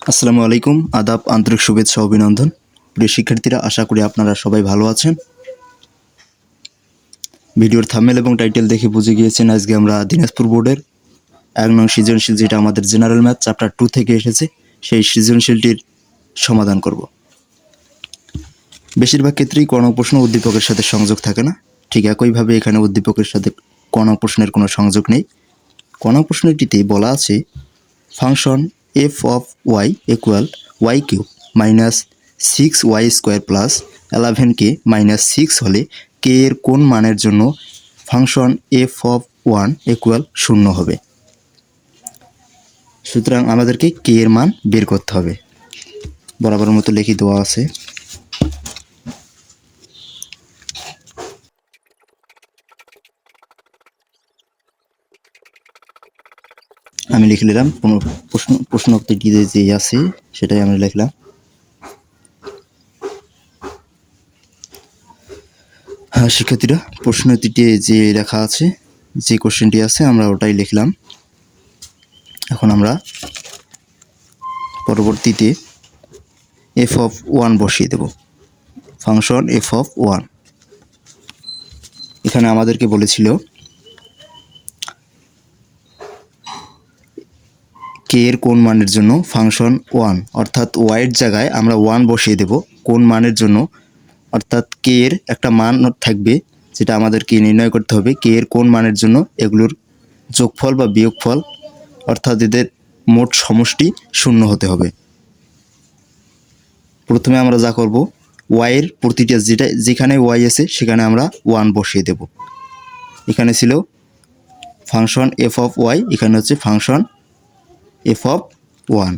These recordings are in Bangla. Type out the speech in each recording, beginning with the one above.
আসসালামু আলাইকুম, আদাব, আন্তরিক শুভেচ্ছা অভিনন্দন। প্রিয় শিক্ষার্থীরা, আশা করি আপনারা সবাই ভালো আছেন। ভিডিওর থাম্বনেল এবং টাইটেল দেখে বুঝে গিয়েছেন আজকে আমরা দিনাজপুর বোর্ডের 1 নং সৃজনশীল, যেটা আমাদের জেনারেল ম্যাথ চ্যাপ্টার 2 থেকে এসেছে, সেই সৃজনশীলটির সমাধান করব। বেশিরভাগ ক্ষেত্রেই ক নং প্রশ্ন উদ্দীপকের সাথে সংযোগ থাকে না, ঠিক একইভাবে এখানে উদ্দীপকের সাথে ক নং প্রশ্নের কোনো সংযোগ নেই। ক নং প্রশ্নটিতে বলা আছে function f of y equal y cube minus 6y square plus 11k minus 6 হলে কে এর কোন মানের জন্য ফাংশন এফ অফ 1 ইকুয়াল 0 হবে। সুতরাং আমাদেরকে কে এর মান বের করতে হবে। বরাবর মতো লিখে দেওয়া আছে। আমি লিখে নিলাম প্রশ্নোক্তিটিতে যে আছে সেটাই আমি লিখলাম। হ্যাঁ শিক্ষার্থীরা, প্রশ্নটিতে যে লেখা আছে, যে কোশ্চেনটি আছে আমরা ওটাই লিখলাম। এখন আমরা পরবর্তীতে এফ অফ 1 বসিয়ে দেব। ফাংশন এফ অফ 1, এখানে আমাদেরকে বলেছিল কে এর কোন মানের জন্য ফাংশন 1, অর্থাৎ ওয়াই এর জায়গায় আমরা 1 বসিয়ে দেব। কোন মানের জন্য, অর্থাৎ কে এর একটা মান থাকবে যেটা আমাদেরকে নির্ণয় করতে হবে। কে এর কোন মানের জন্য এগুলোর যোগফল বা বিয়োগফল, অর্থাৎ এদের মোট সমষ্টি 0 হতে হবে। প্রথমে আমরা যা করব, ওয়াই এর প্রতিটা যেখানে ওয়াই আছে সেখানে আমরা 1 বসিয়ে দেব। এখানে ছিল ফাংশন এফ অফ ওয়াই, এখানে হচ্ছে ফাংশন এফ অফ 1।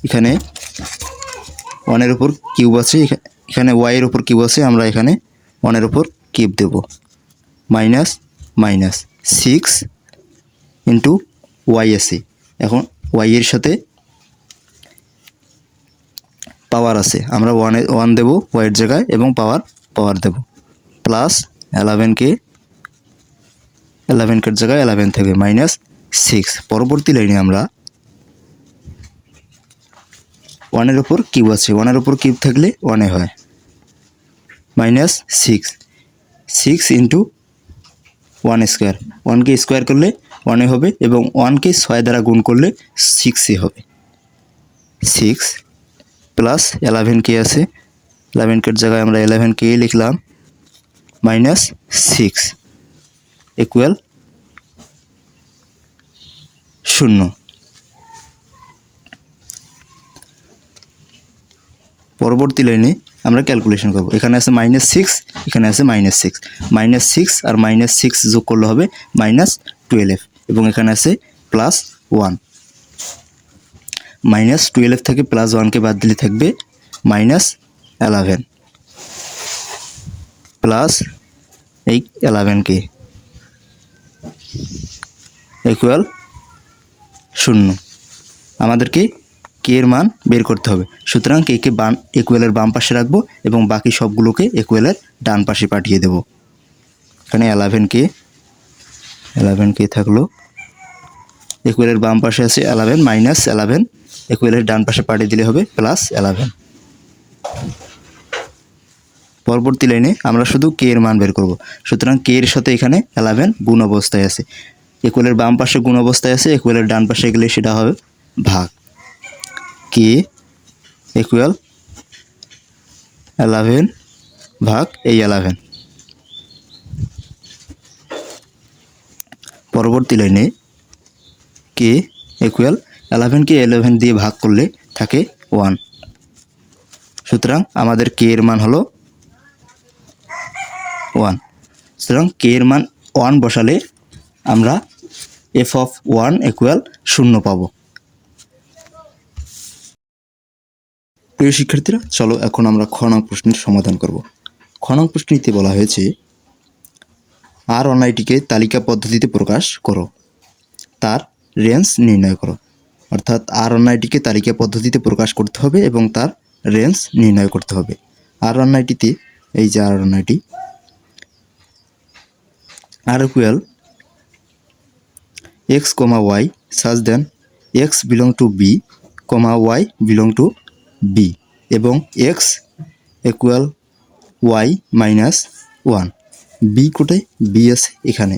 এখানে 1 এর উপর কিউব আছে, এখানে ওয়াই এর উপর কিউব আছে, আমরা এখানে 1 এর উপর কিউব দেব। মাইনাস মাইনাস 6 ইন্টু ওয়াই আছে। এখন ওয়াই এর সাথে পাওয়ার আছে, আমরা 1 দেব ওয়াইয়ের জায়গায় এবং পাওয়ার দেব। প্লাস 11k জায়গায় 11 থাকবে, মাইনাস 6। পরবর্তী লাইনে আমরা 1 এর উপর কিউব আছে, 1 এর উপর কিউব থাকলে 1 হয়, মাইনাস 6 ইন্টু 1 স্কোয়ার। 1কে স্কোয়ার করলে 1 হবে এবং 1কে 6 দ্বারা গুণ করলে 6 হবে। 6 প্লাস 11k আছে, 11k জায়গায় আমরা 11k লিখলাম, মাইনাস 6 ইকুয়াল 0। পরবর্তী লাইনে আমরা ক্যালকুলেশন করব। এখানে আছে মাইনাস 6, এখানে আছে মাইনাস 6। মাইনাস 6 আর মাইনাস 6 যোগ করলে হবে মাইনাস 12 এবং এখানে আছে প্লাস 1। মাইনাস 12 থেকে প্লাস 1কে বাদ দিলে থাকবে মাইনাস 11 প্লাস এই 11k ইকুয়াল 0। আমাদেরকে কে এর মান বের করতে হবে। সুতরাং কে ইকুয়ালের বাম পাশে রাখবো এবং বাকি সবগুলোকে ইকুয়ালের ডান পাশে পাঠিয়ে দেব। এখানে 11k থাকলো, ইকুয়ালের বাম পাশে আছে 11 মাইনাস 11, ইকুয়ালের ডান পাশে পাঠিয়ে দিলে হবে প্লাস 11। পরবর্তী লাইনে আমরা শুধু কে এর মান বের করব। সুতরাং কে এর সাথে এখানে 11 গুণ অবস্থায় আছে, ইকুয়ালের বাম পাশে গুণ অবস্থায় আছে, ইকুয়ালের ডান পাশে গেলে সেটা হবে ভাগ। কে ইকুয়াল 11 ভাগ এই 11। পরবর্তী লাইনে কে ইকুয়াল 11কে 11 দিয়ে ভাগ করলে থাকে 1। সুতরাং আমাদের কে এর মান হলো 1। সুতরাং কে এর মান 1 বসালে আমরা এফ অফ 1 ইকুয়াল 0 পাবো। প্রিয় শিক্ষার্থীরা, চলো এখন আমরা খ নং প্রশ্নের সমাধান করব। খ নং প্রশ্নটিতে বলা হয়েছে আর অন্যায়টিকে তালিকা পদ্ধতিতে প্রকাশ করো, তার রেঞ্জ নির্ণয় করো। অর্থাৎ আর অন্যায়টিকে তালিকা পদ্ধতিতে প্রকাশ করতে হবে এবং তার রেঞ্জ নির্ণয় করতে হবে। আর অন্যায়টিতে এই যে আর অন্যায়টি, আর equal x, y such then x belong to b, comma y belong to B এবং x equal y minus one. B কোটে বি আছে এখানে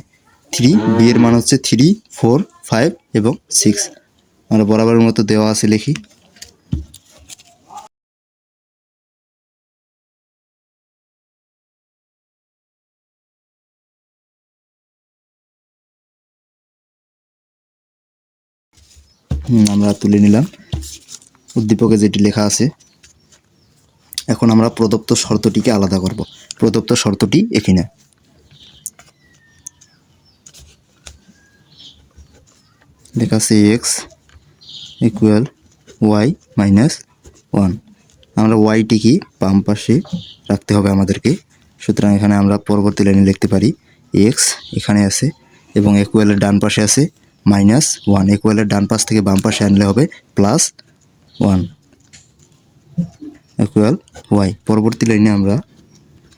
3, বি এর মান হচ্ছে 3, 4, 5 এবং 6। আমরা বরাবরের মতো দেওয়া আছে লিখি। আমরা তুলে নিলাম উদ্দীপকে যেটি লেখা আছে। এখন আমরা প্রদত্ত শর্তটিকে আলাদা করব। প্রদত্ত শর্তটি এখানে লেখা আছে x equal y minus one. আমরা ওয়াইটিকে বাম পাশে রাখতে হবে আমাদেরকে। সুতরাং এখানে আমরা পরবর্তী লাইনে লিখতে পারি এক্স এখানে আছে এবং ইকুয়ালের ডান পাশে আছে মাইনাস ওয়ান। ইকুয়ালের ডান পাশ থেকে বাম পাশে আনলে হবে প্লাস ওয়ান ইকুয়াল ওয়াই। পরবর্তী লাইনে আমরা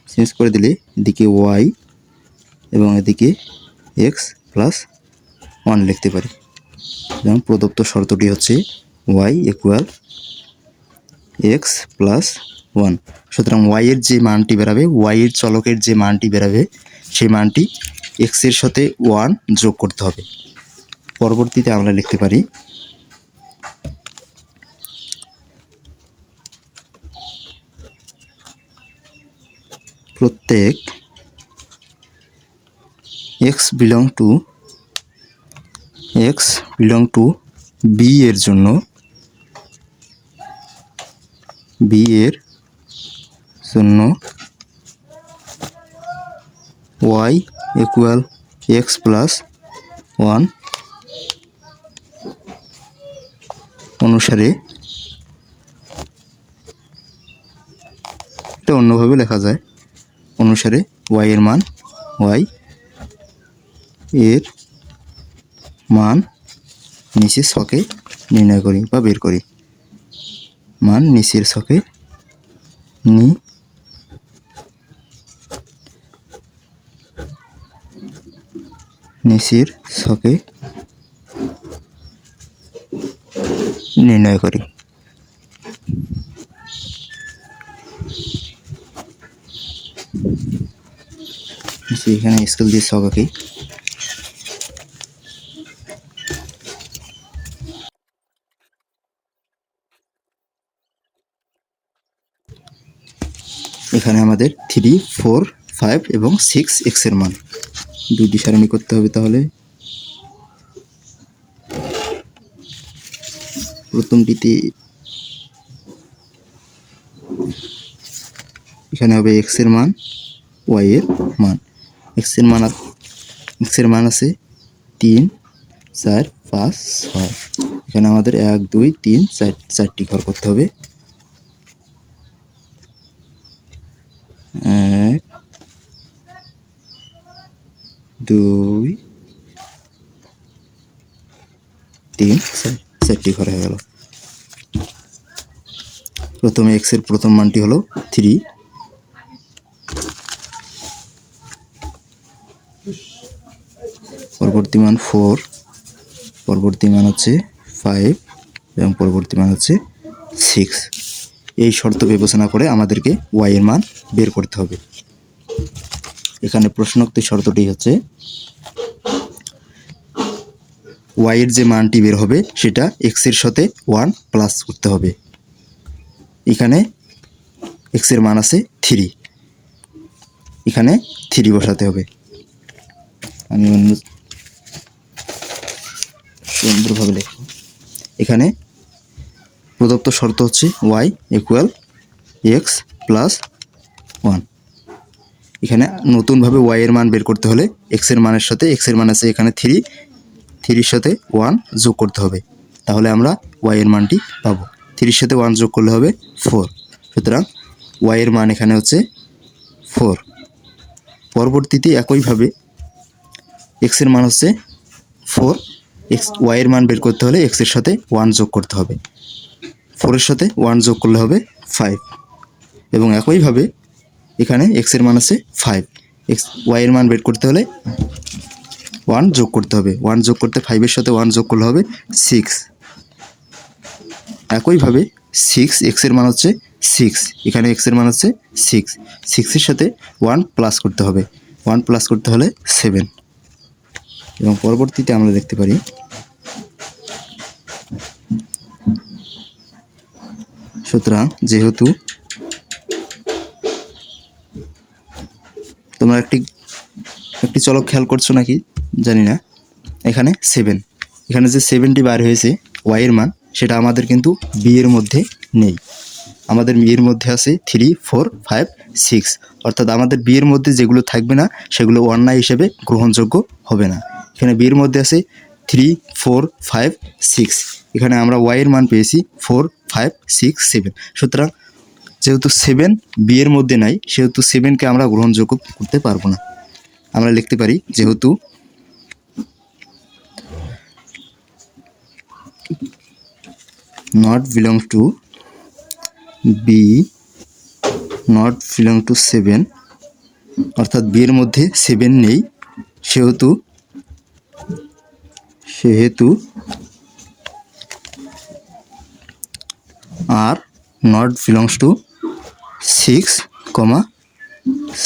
চেঞ্জ করে দিলে এদিকে ওয়াই এবং এদিকে এক্স প্লাস ওয়ান লিখতে পারি। এবং প্রদত্ত শর্তটি হচ্ছে y equal x plus one. সুতরাং ওয়াইয়ের যে মানটি বেরাবে, ওয়াইয়ের চলকের যে মানটি বেরাবে সেই মানটি এক্সের সাথে ওয়ান যোগ করতে হবে। পরবর্তীতে আমরা লিখতে পারি প্রত্যেক এক্স বিলং টু বি এর জন্য y equal x plus one অনুসারে, এটা অন্যভাবে লেখা যায়, অনুসারে ওয়াই এর মান নিচের ছকে নির্ণয় করি বা বের করি। মান নিচের ছকে নির্ণয় করি। এখানে স্কেল দিয়ে ছক আঁকি। এখানে আমাদের 3, 4, 5 এবং 6 এক্সের মান দুটি সারণী করতে হবে। তাহলে প্রথমটিতে এখানে হবে এক্সের মান, ওয়াই এর মান। এক্সের মান আছে 3, 4, 5, 6। এখানে আমাদের 1, 2, 3, 4 চারটি ঘর করতে হবে। 1, 2, 3, 4টি ঘর হয়ে গেল। প্রথমে এক্স এর প্রথম মানটি হলো 3, পরবর্তী মান 4, পরবর্তী মান হচ্ছে 5 এবং পরবর্তী মান হচ্ছে 6। এই শর্ত বিবেচনা করে আমাদেরকে ওয়াই এর মান বের করতে হবে। এখানে প্রশ্নোক্ত শর্তটি হচ্ছে ওয়াই এর যে মানটি বের হবে সেটা এক্স এর সাথে 1 প্লাস করতে হবে। এখানে এক্স এর মান আছে 3, এখানে 3 বসাতে হবে। আমি অন্য সুন্দরভাবে লিখব। এখানে প্রদত্ত শর্ত হচ্ছে y equal x plus one. এখানে নতুনভাবে ওয়াই এর মান বের করতে হলে এক্স এর মানের সাথে, এক্স এর মান আছে এখানে 3 সাথে 1 যোগ করতে হবে। তাহলে আমরা ওয়াই এর মানটি পাবো। 3 সাথে 1 যোগ করলে হবে 4। সুতরাং ওয়াই এর মান এখানে হচ্ছে 4। পরবর্তীতে একইভাবে এক্স এর মান হচ্ছে 4, ওয়াই এর মান বের করতে হলে এক্স এর সাথে 1 যোগ করতে হবে। 4 এর সাথে 1 যোগ করলে হবে 5 এবং একইভাবে এখানে এক্স এর মান আছে 5, ওয়াই এর মান বের করতে হলে 1 যোগ করতে হবে। 1 যোগ করতে 5 এর সাথে 1 যোগ করলে হবে 6। একইভাবে 6x এর মান হচ্ছে 6, এখানে x এর মান হচ্ছে 6, 6 এর সাথে 1 প্লাস করতে হবে, 1 প্লাস করতে হলে 7। এবং পরবর্তীতে আমরা দেখতে পারি সুতরাং যেহেতু তোমরা একটি চলক খেয়াল করছো নাকি জানি না, এখানে 7, এখানে যে 7টি বার হয়েছে y এর মান, সেটা আমাদের কিন্তু b এর মধ্যে নেই, আমাদের b এর মধ্যে আছে 3, 4, 5, 6, অর্থাৎ আমাদের b এর মধ্যে যেগুলো থাকবে না সেগুলো অন্যায় হিসেবে গ্রহণযোগ্য হবে না। এখানে b এর মধ্যে আছে 3, 4, 5, 6, এখানে আমরা y এর মান পেয়েছি 4, 5, 6, 7। সুতরাং যেহেতু 7 b এর মধ্যে নাই, সেহেতু 7কে আমরা গ্রহণযোগ্য করতে পারবো না। আমরা লিখতে পারি যেহেতু not belong to b not belong to 7, অর্থাৎ b এর মধ্যে 7 নেই, সেহেতু r not belongs to 6,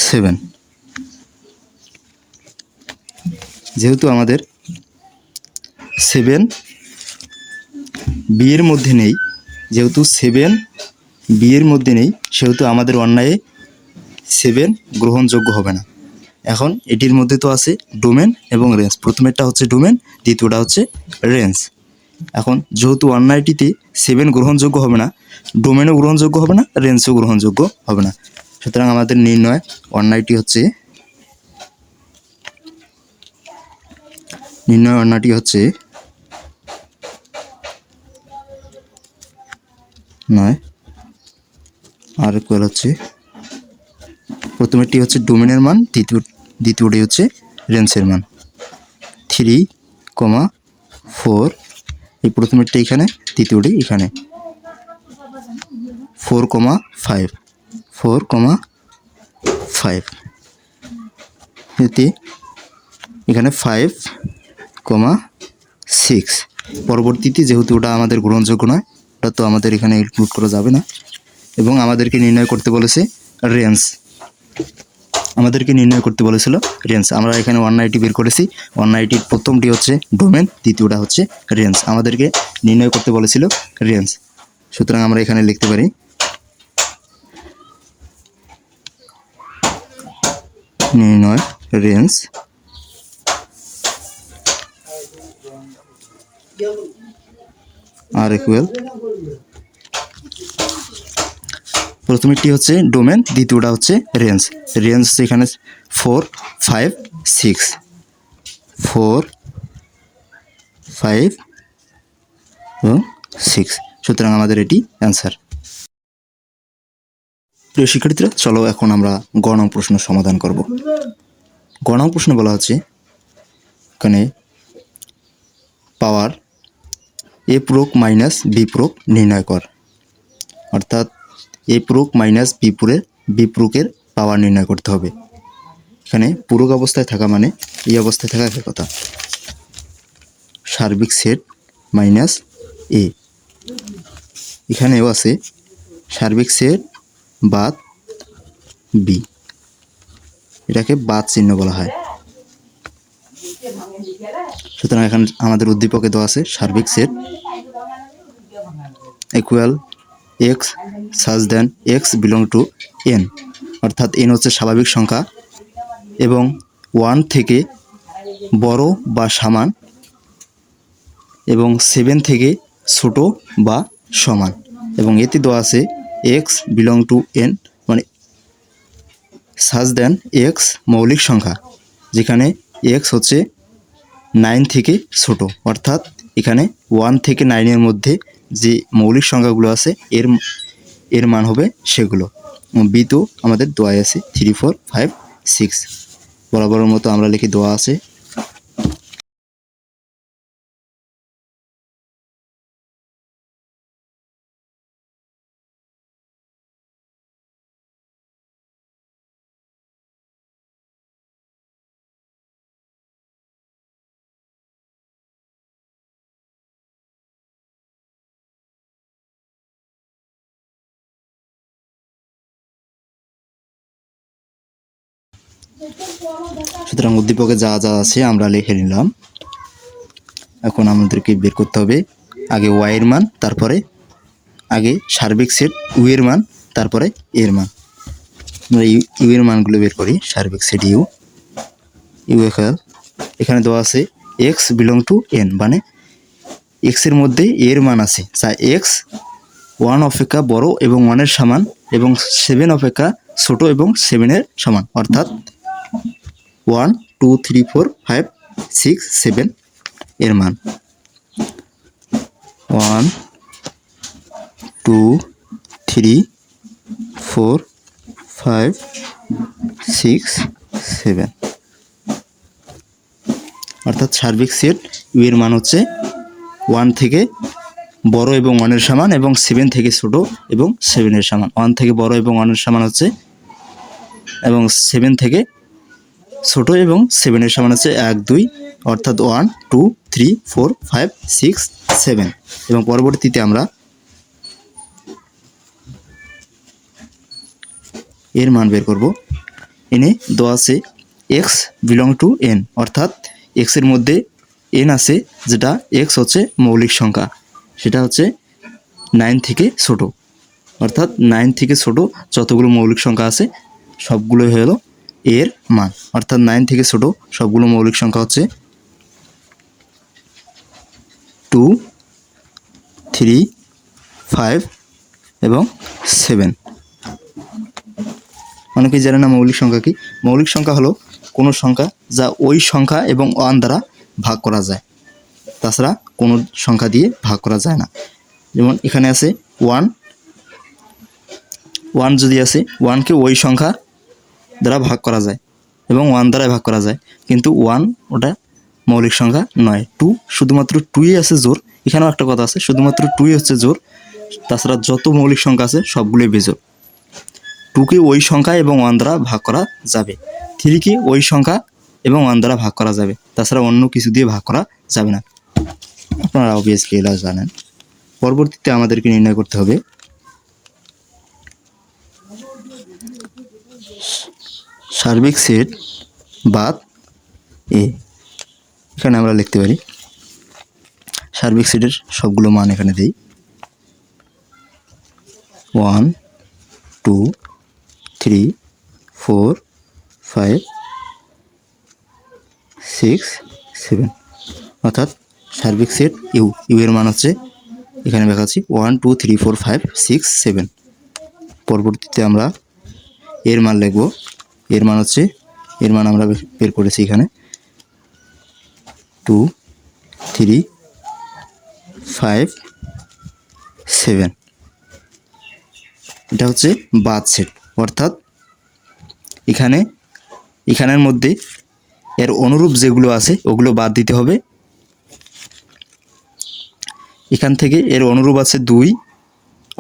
7। যেহেতু আমাদের 7 b এর মধ্যে নেই, যেহেতু 7 b এর মধ্যে নেই, সেহেতু আমাদের অন্যায়ে 7 গ্রহণযোগ্য হবে না। এখন এটির মধ্যে তো আছে ডোমেন এবং রেঞ্জ, প্রথমেরটা হচ্ছে ডোমেন, দ্বিতীয়টা হচ্ছে রেঞ্জ। এখন যেহেতু অন্যায়টিতে 7 গ্রহণযোগ্য হবে না, ডোমেনও গ্রহণযোগ্য হবে না, রেঞ্জও গ্রহণযোগ্য হবে না, সুতরাং আমাদের নির্ণয় অন্যায়টি হচ্ছে নয়, আর ইকুয়াল হচ্ছে প্রথমেরটি হচ্ছে ডোমেনের মান, দ্বিতীয়টি হচ্ছে রেঞ্জের মান 3, 4, এই প্রথমেরটা এখানে, দ্বিতীয়টি এখানে 4, 5 এতে এখানে 5, 6। পরবর্তীতে যেহেতু ওটা আমাদের গ্রহণযোগ্য নয়, ওটা তো আমাদের এখানে ইনক্লুড করা যাবে না। এবং আমাদেরকে নির্ণয় করতে বলেছে রেঞ্জ, রেঞ্জ। আমরা এখানে 190 বের করেছি, 190-র প্রথমটি হচ্ছে ডোমেন, দ্বিতীয়টা হচ্ছে রেঞ্জ, আমাদেরকে নির্ণয় করতে বলেছিল রেঞ্জ। সুতরাং আমরা এখানে লিখতে পারি নির্ণয় রেঞ্জ আর ইকুয়াল, প্রথমেরটি হচ্ছে ডোমেন, দ্বিতীয়টা হচ্ছে রেঞ্জ। রেঞ্জ এখানে 4, 5, 6, 4, 5 এবং 6, সুতরাং আমাদের এটি অ্যান্সার। প্রিয় শিক্ষার্থীরা, চলো এখন আমরা গ নং প্রশ্ন সমাধান করব। গ নং প্রশ্ন বলা হচ্ছে এখানে পাওয়ার এ পূরক মাইনাস বি পূরক নির্ণয় কর, অর্থাৎ এ পূরক মাইনাস বি পূরকের পাওয়ার নির্ণয় করতে হবে। এখানে পূরক অবস্থায় থাকা মানে এই অবস্থায় থাকা একই কথা, সার্বিক সেট মাইনাস এ, এখানেও আছে সার্বিক সেট বাদ বি, এটাকে বাদ চিহ্ন বলা হয়। সুতরাং এখানে আমাদের উদ্দীপকে দেওয়া আছে সার্বিক set equal x such then x belong to n, অর্থাৎ এন হচ্ছে স্বাভাবিক সংখ্যা এবং 1 থেকে বড় বা সমান এবং 7 থেকে ছোট বা সমান, এবং এতে দেওয়া আছে এক্স বিলং টু এন, মানে সাচ দেন এক্স মৌলিক সংখ্যা, যেখানে এক্স হচ্ছে 9 থেকে ছোট, অর্থাৎ এখানে 1 থেকে 9-এর মধ্যে যে মৌলিক সংখ্যাগুলো আছে এর মান হবে সেগুলো। বি তো আমাদের দোয়া আছে 3, 4, 5, 6, বরাবরের মতো আমরা লিখি দোয়া আছে। সুতরাং উদ্দীপকে যা যা আছে আমরা লিখে নিলাম। এখন আমাদেরকে বের করতে হবে আগে ওয়াই এর মান, তারপরে আগে সার্বিক সেট ইউ এর মান, তারপরে এর মান। আমরা ইউ এর মানগুলো বের করি। সার্বিক সেট ইউ ইকুয়াল, এখানে দেওয়া আছে এক্স বিলং টু এন, মানে এক্সের মধ্যে এর মান আছে যা এক্স 1 অপেক্ষা বড় এবং 1 সমান এবং 7 অপেক্ষা ছোট এবং 7 সমান, অর্থাৎ 1 2 3 4 5 6 7 এর মান 1 2 3 4 5 6 7, অর্থাৎ সার্বিক সেট ইউ এর মান হচ্ছে 1 থেকে বড় এবং 1 সমান এবং 7 থেকে ছোট এবং 7 সমান। 1 থেকে বড় এবং 1 সমান হচ্ছে এবং 7 থেকে ছোট এবং 7 সমান হচ্ছে 1 2, অর্থাৎ 1 2 3 4 5 6 7। এবং পরবর্তীতে আমরা এর মান বের করব। এনে দেওয়া আছে এক্স বিলং টু এন, অর্থাৎ এক্স এর মধ্যে এন আছে, যেটা এক্স হচ্ছে মৌলিক সংখ্যা, সেটা হচ্ছে 9 থেকে ছোট, অর্থাৎ 9 থেকে ছোট যতগুলো মৌলিক সংখ্যা আছে সবগুলোই হলো এর মান, অর্থাৎ 9 থেকে ছোট সবগুলো মৌলিক সংখ্যা হচ্ছে 2 3 5 এবং 7। অনেকেই জানে না মৌলিক সংখ্যা কি। মৌলিক সংখ্যা হলো কোনো সংখ্যা যা ওই সংখ্যা এবং 1 দ্বারা ভাগ করা যায়, তাছাড়া কোনো সংখ্যা দিয়ে ভাগ করা যায় না। যেমন এখানে আছে 1 যদি আছে, 1কে ওই সংখ্যা দ্বারা ভাগ করা যায় এবং 1 দ্বারা ভাগ করা যায়, কিন্তু 1 ওটা মৌলিক সংখ্যা নয়। 2 শুধুমাত্র 2ই আছে জোর। এখানেও একটা কথা আছে, শুধুমাত্র 2ই হচ্ছে জোর, তাছাড়া যত মৌলিক সংখ্যা আছে সবগুলোই বেজোড়। 2কে ওই সংখ্যা এবং 1 দ্বারা ভাগ করা যাবে, 3কে ওই সংখ্যা এবং 1 দ্বারা ভাগ করা যাবে, তাছাড়া অন্য কিছু দিয়ে ভাগ করা যাবে না। আপনারা অবভিয়াসলি এটা জানেন। পরবর্তীতে আমাদেরকে নির্ণয় করতে হবে সার্বিক সেট বাদ এ। এখানে আমরা লিখতে পারি সার্বিক সেটের সবগুলো মান এখানে দেই। 1 2 3 4 5 6 7, অর্থাৎ সার্বিক সেট ইউ এর মান হচ্ছে এখানে দেখাচ্ছি 1 2 3 4 5 6 7। পরবর্তীতে আমরা এর মান লিখব। এর মান হচ্ছে, এর মান আমরা বের করেছি এখানে 2 3 5 7। এটা হচ্ছে বাদ সেট, অর্থাৎ এখানের মধ্যে এর অনুরূপ যেগুলো আছে ওগুলো বাদ দিতে হবে। এখান থেকে এর অনুরূপ আছে 2,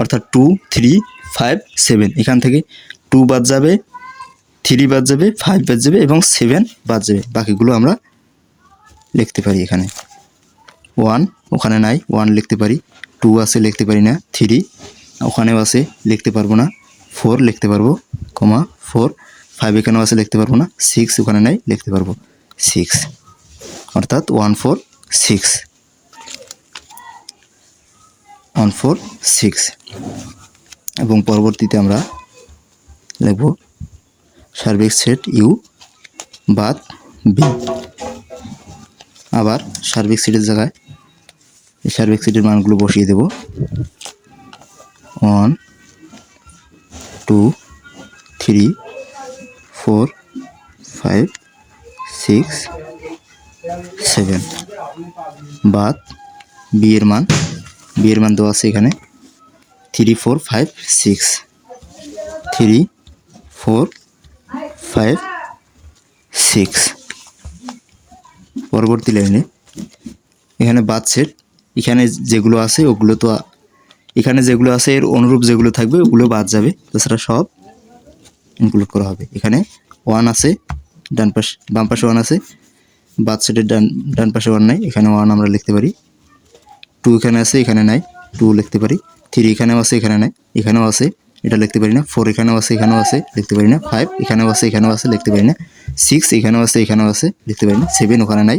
অর্থাৎ 2 3 5 7। এখান থেকে 2 বাদ যাবে, 3 বাদ যাবে, 5 বাদ যাবে এবং 7 বাদ যাবে। বাকিগুলো আমরা লিখতে পারি। এখানে 1 ওখানে নাই, 1 লিখতে পারি, 2 আছে লিখতে পারি না, 3 ওখানেও আছে লিখতে পারবো না, 4 লিখতে পারবো, 4 5 এখানেও আছে লিখতে পারবো না, 6 ওখানে নাই লিখতে পারবো 6, অর্থাৎ 1 4 6 1 4 6। এবং পরবর্তীতে আমরা লিখব সার্বিক সেট ইউ বাদ বি। আবার সার্বিক সেটের জায়গায় এই সার্বিক সেটের মানগুলো বসিয়ে দেব। 1 2 3 4 5 6 7 বাদ বি এর মান। বি এর মান দেওয়া আছে এখানে 3 4 5 6 3 4 5 6। পরবর্তী লাইনে এখানে বাদ সেট, এখানে যেগুলো আছে ওগুলো তো, এখানে যেগুলো আছে এর অনুরূপ যেগুলো থাকবে ওগুলো বাদ যাবে, তাছাড়া সব ইনক্লুড করা হবে। এখানে 1 আছে ডান পাশে, বাম পাশে 1 আছে, বাদ সেটের ডান পাশে 1 নাই, এখানে 1 আমরা লিখতে পারি। 2 এখানে আছে, এখানে নাই, 2 লিখতে পারি। 3 এখানেও আছে, এখানে নাই, এখানেও আছে, এটা লিখতে পারি না। 4 এখানেও আছে, এখানেও আছে, লিখতে পারি না। 5 এখানেও আছে, এখানেও আছে, লিখতে পারি না। 6 এখানেও আছে, এখানেও আছে, লিখতে পারি না। 7 ওখানে নাই,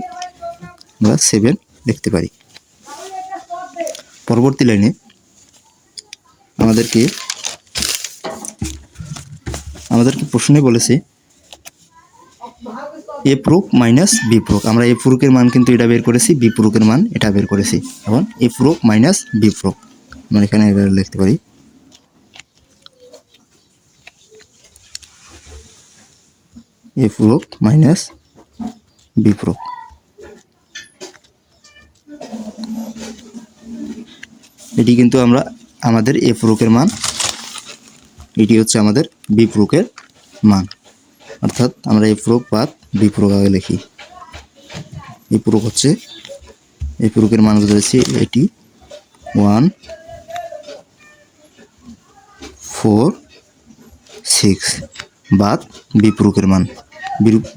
আমরা 7 লিখতে পারি। পরবর্তী লাইনে আমাদেরকে প্রশ্নে বলেছে a proof minus B proof. আমরা এ প্রুফের মান কিন্তু এটা বের করেছি, বি প্রুফের মান এটা বের করেছি। এখন A proof minus B proof আমরা এখানে লিখতে পারি। A proof minus B proof. এটি কিন্তু আমরা আমাদের এ প্রুফের মান, এটি হচ্ছে আমাদের বি প্রুফের মান। অর্থাৎ আমরা এ প্রুফ বাদ বি প্রুফ আগে লিখি। এ প্রুফ হচ্ছে, এই প্রুফের মান ধরেছি এটি 1 4 6 বাদ বি প্রুফের মান।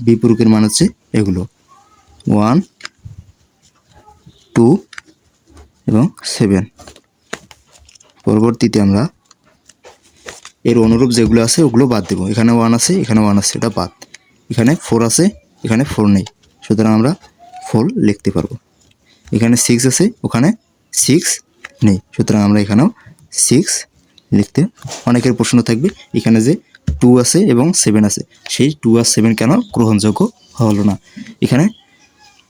বি প্রুফের মান হচ্ছে এগুলো 1 2 এবং 7। পরবর্তীতে আমরা এর অনুরূপ যেগুলো আছে ওগুলো বাদ দেবো। এখানে 1 আছে, এখানে 1 আছে, এটা বাদ। এখানে 4 আছে, এখানে 4 নেই, সুতরাং আমরা 4 লিখতে পারবো। এখানে 6 আছে, ওখানে 6 নেই, সুতরাং আমরা এখানেও 6 লিখতে। অনেকের প্রশ্ন থাকবে এখানে যে 2 আছে এবং 7 আছে, সেই 2 আর 7 কেন গ্রহণযোগ্য হলো না? এখানে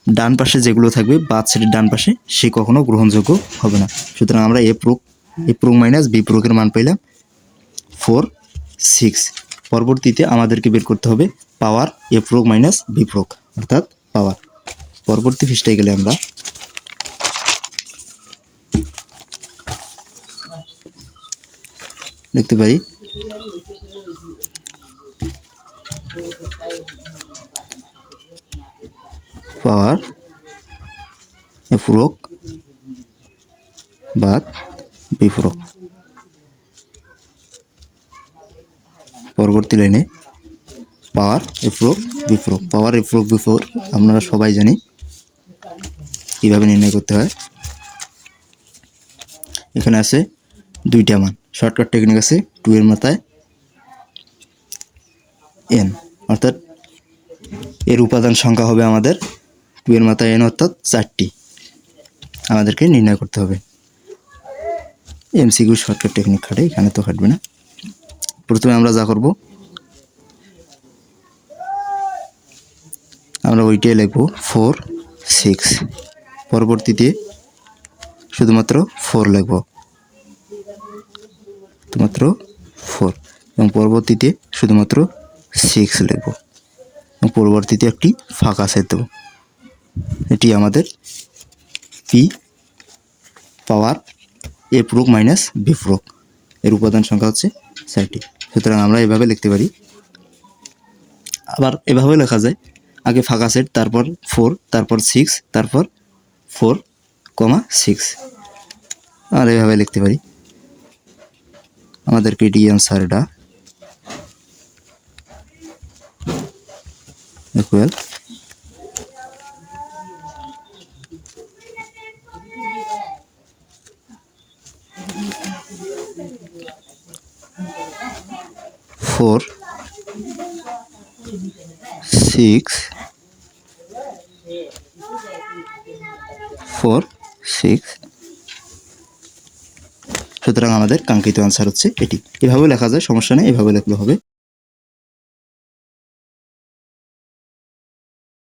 ডান পাশে যেগুলো থাকবে বাদ সেটির ডান পাশে, সে কখনো গ্রহণযোগ্য হবে না। সুতরাং আমরা এ প্রুফ মাইনাস বি প্রুফের মান পাইলাম 4 6। পরবর্তীতে আমাদেরকে বের করতে হবে power A proof minus B proof, অর্থাৎ পাওয়ার। পরবর্তী পৃষ্ঠায় গেলে আমরা দেখতে পারি পাওয়ার এ প্রুফ বাদ বি প্রুফ। পরবর্তী লাইনে power A proof B proof. Power A proof B proof আপনারা সবাই জানি কীভাবে নির্ণয় করতে হয়। এখানে আছে দুইটা মান, শর্টকাট টেকনিক আছে 2 এর মাথায় n, অর্থাৎ এর উপাদান সংখ্যা হবে আমাদের 2 এর মাথায় n, অর্থাৎ 4টি আমাদেরকে নির্ণয় করতে হবে। এমসিকিউ শর্টকাট টেকনিক খাটে, এখানে তো খাটবে না। প্রথমে আমরা যা করব, আমরা ওইটাই লিখব 4 6। পরবর্তীতে শুধুমাত্র 4 লিখব, শুধুমাত্র 4, এবং পরবর্তীতে শুধুমাত্র 6 লিখব, এবং পরবর্তীতে একটি ফাঁকা ছেদ দেব। এটি আমাদের P power A proof minus B proof, এর উপাদান সংখ্যা হচ্ছে 4টি। সুতরাং আমরা এভাবে লিখতে পারি। আবার এভাবে লেখা যায়, আগে ফাঁকা সেট, তারপর 4, তারপর 6, তারপর 4, 6, আর এভাবে লিখতে পারি। আমাদেরকে এটি অ্যান্সারটা ইকুয়াল 4 6 4 6। সুতরাং আমাদের কাঙ্ক্ষিত আনসার হচ্ছে এটি। এভাবে লেখা যায়, সমস্যা নেই, এভাবে লিখলে হবে।